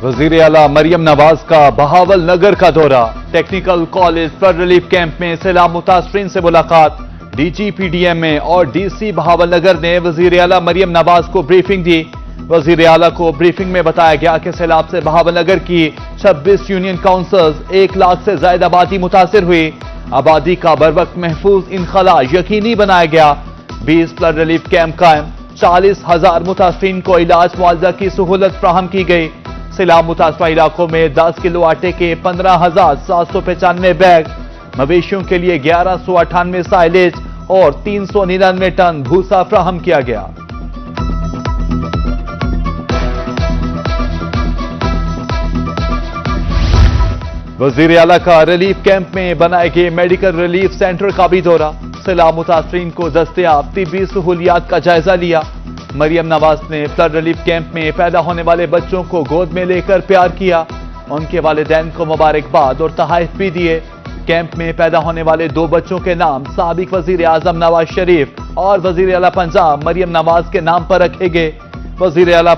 वजीर आला मरियम नवाज का बहावल नगर का दौरा, technical college flood relief camp में सैलाब मुतासरीन से मुलाकात। DGPDMA और DC बहावल नगर ने वजीर आला मरियम नवाज को ब्रीफिंग दी। वजीर आला को ब्रीफिंग में बताया गया कि सैलाब से बहावल नगर की 26 यूनियन काउंसिल्स 1 लाख से ज्यादा आबादी मुतासिर हुई। आबादी का बरवक्त महफूज इनखला यकीनी बनाया गया। 20 फ्लड रिलीफ कैंप कायम, 40,000 मुतासरीन को इलाज मुआवजा की सहूलत फ्राहम की गई। सैलाब मुतासरा इलाकों में 10 किलो आटे के 15,795 बैग, मवेशियों के लिए 1198 साइलेज और 399 टन भूसा फ्राहम किया गया। वजीर आला का रिलीफ कैंप में बनाए गए मेडिकल रिलीफ सेंटर का भी दौरा, सैलाब मुतासरीन को दस्तयाब तिब्बी सहूलियात का जायजा लिया। मरियम नवाज ने फ्लड रिलीफ कैंप में पैदा होने वाले बच्चों को गोद में लेकर प्यार किया। उनके वालिदैन को मुबारकबाद और तहाइफ भी दिए। कैंप में पैदा होने वाले 2 बच्चों के नाम साबिक वजीर आजम नवाज शरीफ और वजीर आला पंजाब मरियम नवाज के नाम पर रखे गए। वजीर आला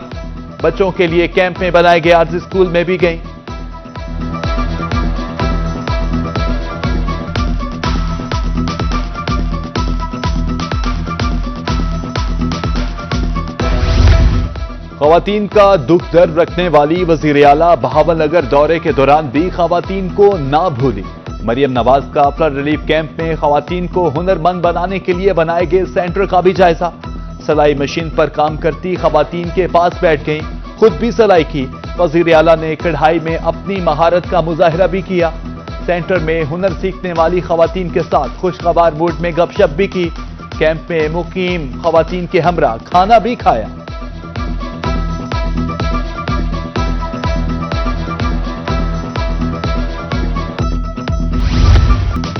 बच्चों के लिए कैंप में बनाए गए आर्जी स्कूल में भी गई। खवातीन का दुख दर्द रखने वाली वजीर आला बहावल नगर दौरे के दौरान भी खवातीन को ना भूली। मरियम नवाज का फ्लड रिलीफ कैंप में खवातीन को हुनरमंद बनाने के लिए बनाए गए सेंटर का भी जायजा। सिलाई मशीन पर काम करती खवातीन के पास बैठ गईं, खुद भी सिलाई की। वजीर आला ने कढ़ाई में अपनी महारत का मुजाहिरा भी किया। सेंटर में हुनर सीखने वाली खवातीन के साथ खुशगवार मूड में गपशप भी की। कैंप में मुकीम खवातीन के हमरा खाना भी खाया।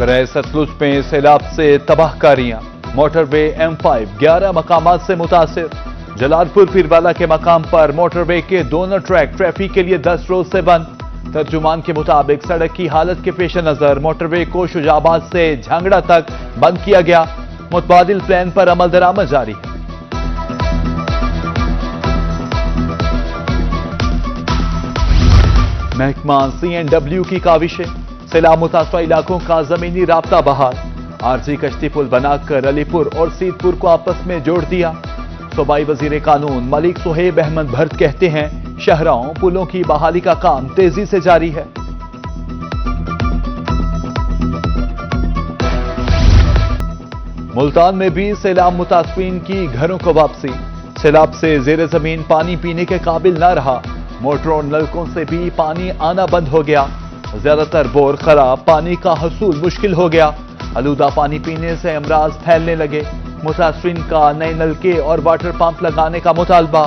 सतलुज में सैलाब से तबाहकारियां, मोटरवे M5 11 मकामात से मुतासिर। जलालपुर पीरवाला के मकाम पर मोटरवे के दोनों ट्रैक ट्रैफिक के लिए 10 रोज से बंद। तर्जुमान के मुताबिक सड़क की हालत के पेश नजर मोटरवे को शुजाबाद से झांगड़ा तक बंद किया गया। मुतबादिल प्लान पर अमल दरामद जारी है। महकमा CNW की काविशें, सैलाब मुतासरा इलाकों का जमीनी राब्ता बहाल। आरजी कश्ती पुल बनाकर अलीपुर और सीतपुर को आपस में जोड़ दिया। सूबाई वजीर कानून मलिक सुहेब अहमद भर्त कहते हैं शहरों पुलों की बहाली का काम तेजी से जारी है। मुल्तान में भी सैलाब मुतासरीन की घरों को वापसी। सैलाब से जेर जमीन पानी पीने के काबिल न रहा। मोटरों और नलकों से भी पानी आना बंद हो गया। ज्यादातर बोर खराब, पानी का हसूल मुश्किल हो गया। आलूदा पानी पीने से अमराज फैलने लगे। मुतासरीन का नए नलके और वाटर पंप लगाने का मुतालबा।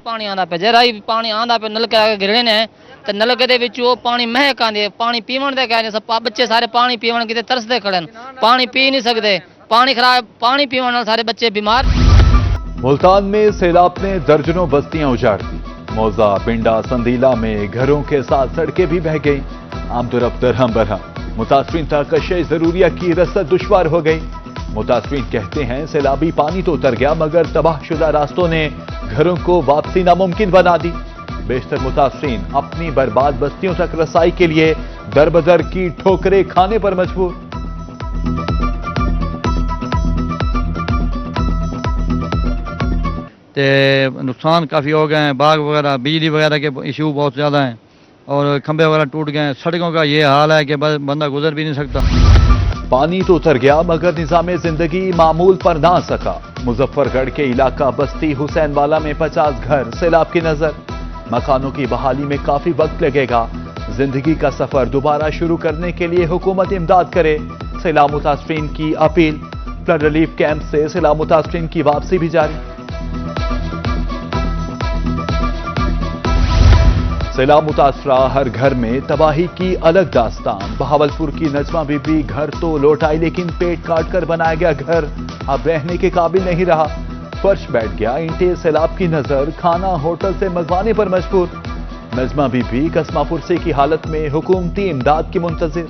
पानी आंदा पे जरा ही पानी आंदा पे नलके लगे गिरने ने ते नलके दे विच वो पानी महक आंदे। पानी पीवन दे कहने सब बच्चे सारे पानी पीवन किते तरसदे खड़न, पानी पी नहीं सकते। पानी खराब, पानी पीवन नाल सारे बच्चे बीमार। मुल्तान में सैलाब ने दर्जनों बस्तियां उजाड़ दी। मौजा, बिंडा, संदीला में घरों के साथ सड़कें भी बह गईं। आमदोरफ्त दरहम बरहम, मुतासरीन तक अशय जरूरिया की रसद दुश्वार हो गई। मुतासरीन कहते हैं सैलाबी पानी तो उतर गया मगर तबाहशुदा रास्तों ने घरों को वापसी नामुमकिन बना दी। बेशतर मुतासरीन अपनी बर्बाद बस्तियों तक रसाई के लिए दरबदर की ठोकरें खाने पर मजबूर। नुकसान काफ़ी हो गए हैं। बाग वगैरह, बिजली वगैरह के इशू बहुत ज़्यादा हैं और खंभे वगैरह टूट गए हैं। सड़कों का ये हाल है कि बस बंदा गुजर भी नहीं सकता। पानी तो उतर गया मगर निज़ाम जिंदगी मामूल पर ना सका। मुजफ्फरगढ़ के इलाका बस्ती हुसैनवाला में 50 घर सैलाब की नजर। मकानों की बहाली में काफी वक्त लगेगा। जिंदगी का सफर दोबारा शुरू करने के लिए हुकूमत इमदाद करे, सैलाब मुतासरीन की अपील। फ्लड रिलीफ कैंप से सैलाब मुतासरीन की वापसी भी जारी। सैलाब मुतासरा हर घर में तबाही की अलग दास्तान। बहावलपुर की नजमा बीबी घर तो लौट आई लेकिन पेट काट कर बनाया गया घर अब रहने के काबिल नहीं रहा। फर्श बैठ गया, ईंटें सैलाब की नजर, खाना होटल से मंगवाने पर मजबूर। नजमा बीबी कसमा फुरसे की हालत में हुकूमती इमदाद की मुंतजिर।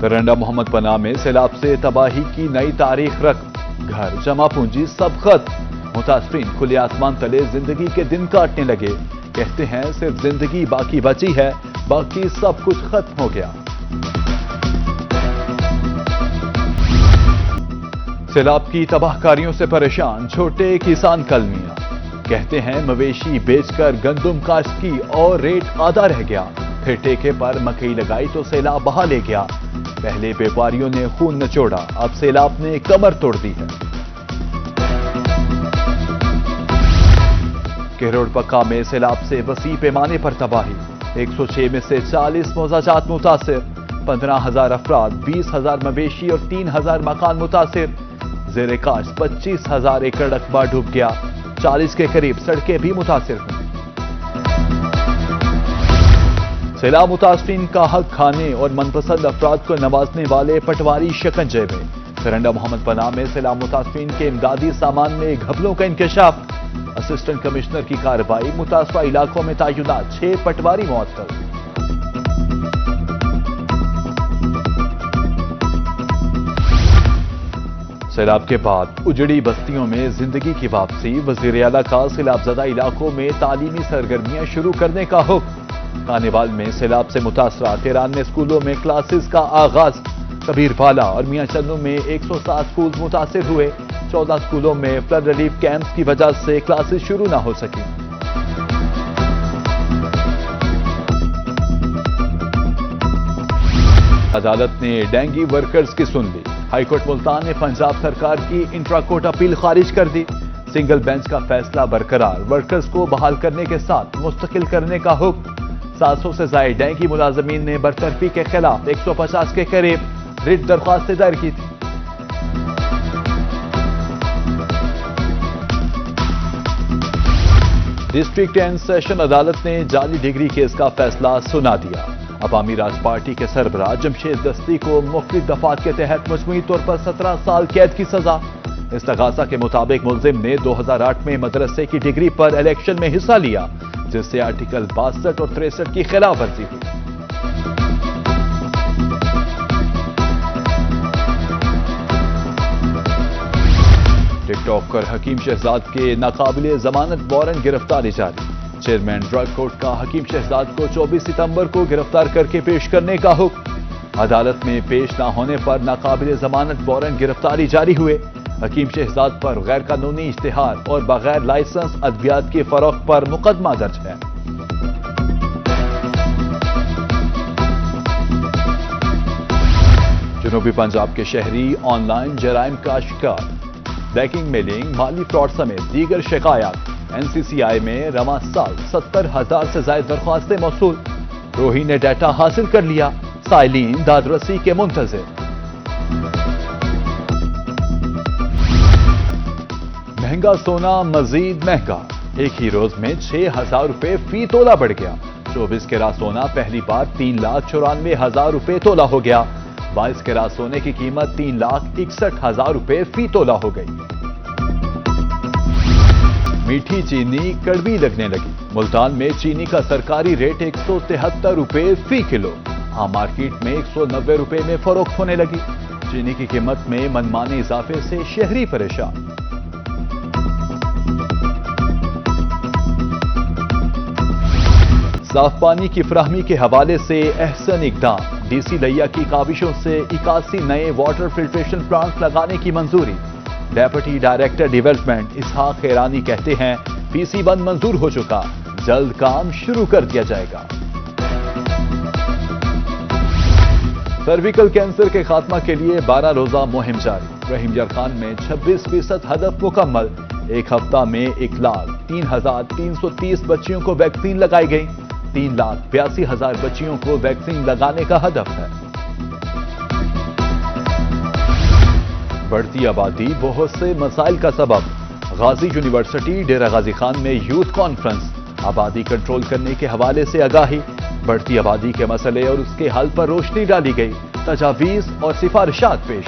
तरंडा मोहम्मद पनाह में सैलाब से तबाही की नई तारीख रख। घर, जमा पूंजी सब खत्म। मुतासरीन खुले आसमान तले जिंदगी के दिन काटने लगे। कहते हैं सिर्फ जिंदगी बाकी बची है, बाकी सब कुछ खत्म हो गया। सैलाब की तबाहकारियों से परेशान छोटे किसान कलमियां। कहते हैं मवेशी बेचकर गंदुम काश्त की और रेट आधा रह गया। फिर ठेके पर मकई लगाई तो सैलाब बहा ले गया। पहले व्यापारियों ने खून नचोड़ा, अब सैलाब ने कमर तोड़ दी है। केरोड़ पक्का में सैलाब से वसी पैमाने पर तबाही। 106 में से 40 मौजाजात मुतासिर, 15,000 अफराद, 20,000 मवेशी और 3,000 मकान मुतासिर। ज़ेरे काश्त 25,000 एकड़ रकबा डूब गया। 40 के करीब सड़कें भी मुतासिर हुई। सैलाब मुतासरीन का हक खाने और मनपसंद अफराद को नवाजने वाले पटवारी शिकंजे में। सरंडा मोहम्मद पनाह में सैलाब मुतासरीन के इमदादी सामान में घपलों का इंकशाफ। असिस्टेंट कमिश्नर की कार्रवाई, मुतासरा इलाकों में तैनात 6 पटवारी मुअत्तल। सैलाब के बाद उजड़ी बस्तियों में जिंदगी की वापसी। वजीर आला का सैलाबजदा इलाकों में तालीमी सरगर्मियां शुरू करने का हुक्म। कानेवाल में सैलाब से मुतासरा 93 स्कूलों में क्लासेस का आगाज। कबीरपाला और मियां चन्नू में 107 स्कूल मुतासिर हुए। 14 स्कूलों में फ्लड रिलीफ कैंप्स की वजह से क्लासेस शुरू न हो सकी। अदालत ने डेंगी वर्कर्स की सुन ली। हाईकोर्ट मुल्तान ने पंजाब सरकार की इंट्रा कोर्ट अपील खारिज कर दी। सिंगल बेंच का फैसला बरकरार, वर्कर्स को बहाल करने के साथ मुस्तकिल करने का हुक्म। 700 से ज्यादा डेंगी मुलाजमीन ने बरतरफी के खिलाफ 150 के करीब रिट दरख्वास्तें दायर की थी। डिस्ट्रिक्ट एंड सेशन अदालत ने जाली डिग्री केस का फैसला सुना दिया। अवामी राज पार्टी के सरबराह जमशेद दस्ती को मुख्तलिफ दफात के तहत मजमूई तौर पर 17 साल कैद की सजा। इस्तगासा के मुताबिक मुलजिम ने 2008 में मदरसे की डिग्री पर इलेक्शन में हिस्सा लिया, जिससे आर्टिकल 62 और 63 की खिलाफ वर्जी हुई। टिकटॉकर हकीम शहजाद के नाकाबिले जमानत वारंट गिरफ्तारी जारी। चेयरमैन ड्रग कोर्ट का हकीम शहजाद को 24 सितंबर को गिरफ्तार करके पेश करने का हुक्म। अदालत में पेश न होने पर नाकाबिले जमानत वारंट गिरफ्तारी जारी हुए। हकीम शहजाद पर गैर कानूनी इश्तिहार और बगैर लाइसेंस अद्वियात के फरोख्त पर मुकदमा दर्ज है। जनूबी पंजाब के शहरी ऑनलाइन जराइम का शिकार। ब्लैकिंग मेलिंग, माली फ्रॉड समेत दीगर शिकायत। एनसीसीआई में रवां साल 70,000 से ज्यादा दरख्वास्तें मौसूल। रोही ने डाटा हासिल कर लिया, साइलीन दादरसी के मुंतजिर। महंगा सोना मजीद महंगा, एक ही रोज में 6,000 रुपए फी तोला बढ़ गया। 24 कैरात सोना पहली बार 3,94,000 रुपए तोला हो गया। 22 कैरात सोने की कीमत 3,61,000 रुपए फी तोला हो गई। मीठी चीनी कड़वी लगने लगी। मुल्तान में चीनी का सरकारी रेट 173 रुपए फी किलो, आम मार्केट में 190 रुपए में फरोख्त होने लगी। चीनी की कीमत में मनमाने इजाफे से शहरी परेशान। साफ पानी की फराहमी के हवाले से अहसन इकदाम। डीसी लिया की काविशों से 81 नए वाटर फिल्ट्रेशन प्लांट लगाने की मंजूरी। डेप्यूटी डायरेक्टर डेवलपमेंट इसहाक खैरानी कहते हैं पीसी बंद मंजूर हो चुका, जल्द काम शुरू कर दिया जाएगा। सर्विकल कैंसर के खात्मा के लिए 12 रोजा मुहिम जारी। रहीम जरखान में 26% हदफ मुकम्मल। एक हफ्ता में 1,03,330 बच्चियों को वैक्सीन लगाई गई। 3,82,000 बच्चियों को वैक्सीन लगाने का हदफ है। बढ़ती आबादी बहुत से मसाइल का सबब। गाजी यूनिवर्सिटी डेरा गाजी खान में यूथ कॉन्फ्रेंस। आबादी कंट्रोल करने के हवाले से आगाही। बढ़ती आबादी के मसले और उसके हल पर रोशनी डाली गई। तजावीज और सिफारिशात पेश।